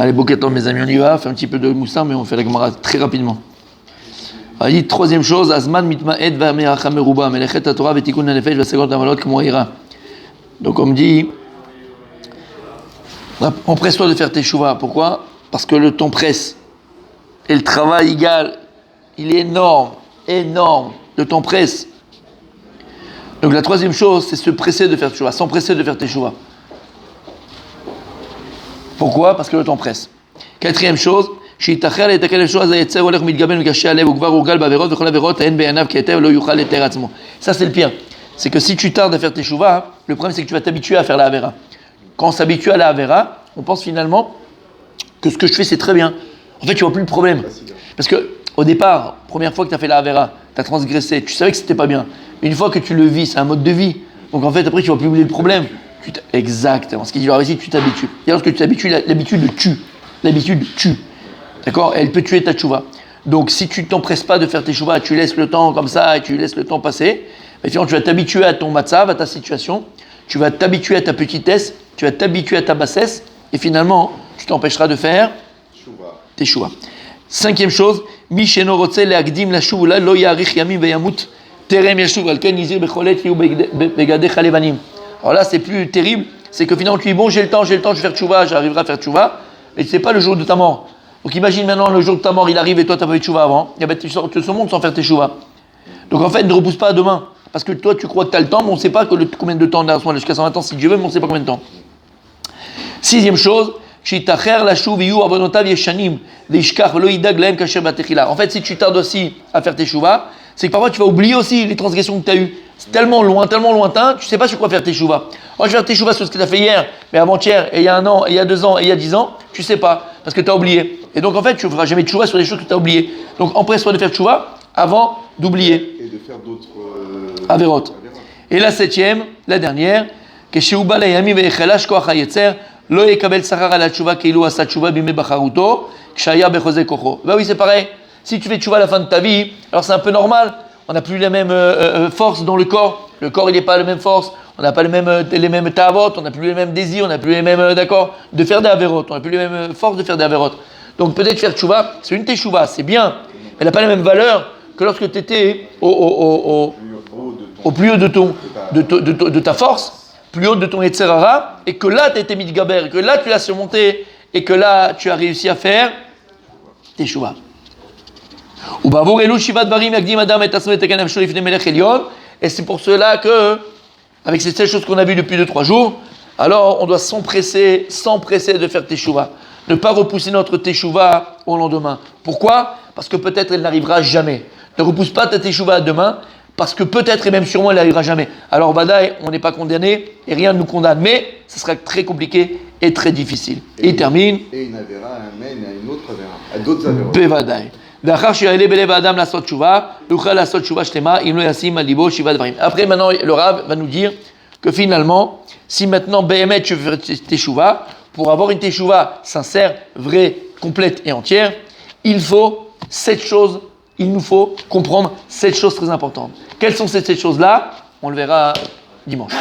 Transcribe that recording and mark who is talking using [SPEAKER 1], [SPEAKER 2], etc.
[SPEAKER 1] Allez, Boketon, mes amis, on y va. Fait un petit peu de moussard, mais on fait la Gemara très rapidement. Allez, troisième chose, Azman mitma'ed va'me'acha meruba, melechet haTorah ve'tikun hanefesh v'segot hamalot k'mo ira. Donc on me dit, empresse-toi de faire tes chouvas. Pourquoi? Parce que le temps presse. Et le travail égal, il est énorme. Le temps presse. Donc la troisième chose, c'est se presser de faire tes chouvas, s'empresser de faire tes chouvas. Pourquoi? Parce que le temps presse. Quatrième chose, ça c'est le pire. C'est que si tu tardes à faire tes chouvas, le problème c'est que tu vas t'habituer à faire la avera. Quand on s'habitue à la avera, on pense finalement que ce que je fais c'est très bien. En fait, tu vois plus le problème. Parce que au départ, première fois que tu as fait la avera, tu as transgressé, tu savais que c'était pas bien. Une fois que tu le vis, c'est un mode de vie. Donc en fait, après, tu vas plus oublier le problème. Exactement. Ce qu'il dit là ici, tu t'habitues. Et lorsque tu t'habitues, l'habitude tue. L'habitude tue. D'accord? Elle peut tuer ta tchouva. Donc si tu ne t'empresses pas de faire tes chouvas, tu laisses le temps comme ça et tu laisses le temps passer, finalement, tu vas t'habituer à ton matzav, à ta situation, tu vas t'habituer à ta petitesse, tu vas t'habituer à ta bassesse, et finalement, tu t'empêcheras de faire tes chouvas. Cinquième chose, Mi sheno rotse leagdim la shuvula lo yarich yamim veyamut terem yashuv alken yizir becholet yu begadech alevanim. Alors là, c'est plus terrible, c'est que finalement tu dis bon, j'ai le temps, je vais faire tchouva, j'arriverai à faire tchouva, et c'est pas le jour de ta mort. Donc imagine maintenant le jour de ta mort, il arrive et toi tu as fait tchouva avant, et tu sors de ce monde sans faire tes tchouva. Donc en fait, ne repousse pas à demain, parce que toi tu crois que tu as le temps, mais on ne sait pas combien de temps on a à ce moment, jusqu'à 120 ans si Dieu veut, mais on ne sait pas combien de temps. Sixième chose, en fait, si tu tardes aussi à faire tes chouvas, c'est que parfois tu vas oublier aussi les transgressions que tu as eues. C'est tellement lointain, tu ne sais pas sur quoi faire tes chouvas. Oh, je vais faire tes chouvas sur ce que tu as fait hier, mais avant-hier, et il y a un an, et il y a 2 ans, et il y a 10 ans, tu ne sais pas, parce que tu as oublié. Et donc en fait, tu ne feras jamais de chouvas sur des choses que tu as oubliées. Donc empresse-toi de faire chouvas avant d'oublier.
[SPEAKER 2] Et de faire d'autres
[SPEAKER 1] Averot. Et la septième, la dernière, que chez Ubala Yami ve'echelash koach hayetzer, lo yekabel sachar ala tshuva keilu asa tshuva bime bacharuto, kshaya bechose kocho. Bah oui, c'est pareil. Si tu fais tshuva à la fin de ta vie, alors c'est un peu normal. On n'a plus les mêmes forces dans le corps. Le corps, il n'est pas la même force. On n'a pas les mêmes ta'avot, on n'a plus les mêmes désirs, on n'a plus les mêmes, d'accord, de faire des averot. On n'a plus les mêmes forces de faire des averot. Donc peut-être faire tshuva, c'est une teshuva, c'est bien, mais elle n'a pas la même valeur que lorsque tu étais au plus haut de ta force, plus haut de ton Yetzerara, et que là tu as été mitgaber, et que là tu l'as surmonté, et que là tu as réussi à faire teshuva. Et c'est pour cela que, avec ces 7 choses qu'on a vues depuis 2-3 jours, alors on doit s'empresser de faire teshuva. Ne pas repousser notre teshuva au lendemain. Pourquoi? Parce que peut-être elle n'arrivera jamais. Ne repousse pas ta teshuva à demain, parce que peut-être et même sûrement elle n'arrivera jamais. Alors Badaï, on n'est pas condamné et rien ne nous condamne, mais ce sera très compliqué et très difficile. Et il termine.
[SPEAKER 2] Et une avera amène à une autre avera, à d'autres avéras.
[SPEAKER 1] Bevadaï. Après, maintenant, le Rav va nous dire que finalement, si maintenant Béhémet tu veux faire teshuva, pour avoir une teshuva sincère, vraie, complète et entière, il nous faut comprendre 7 choses très importantes. Quelles sont ces 7 choses-là? On le verra dimanche.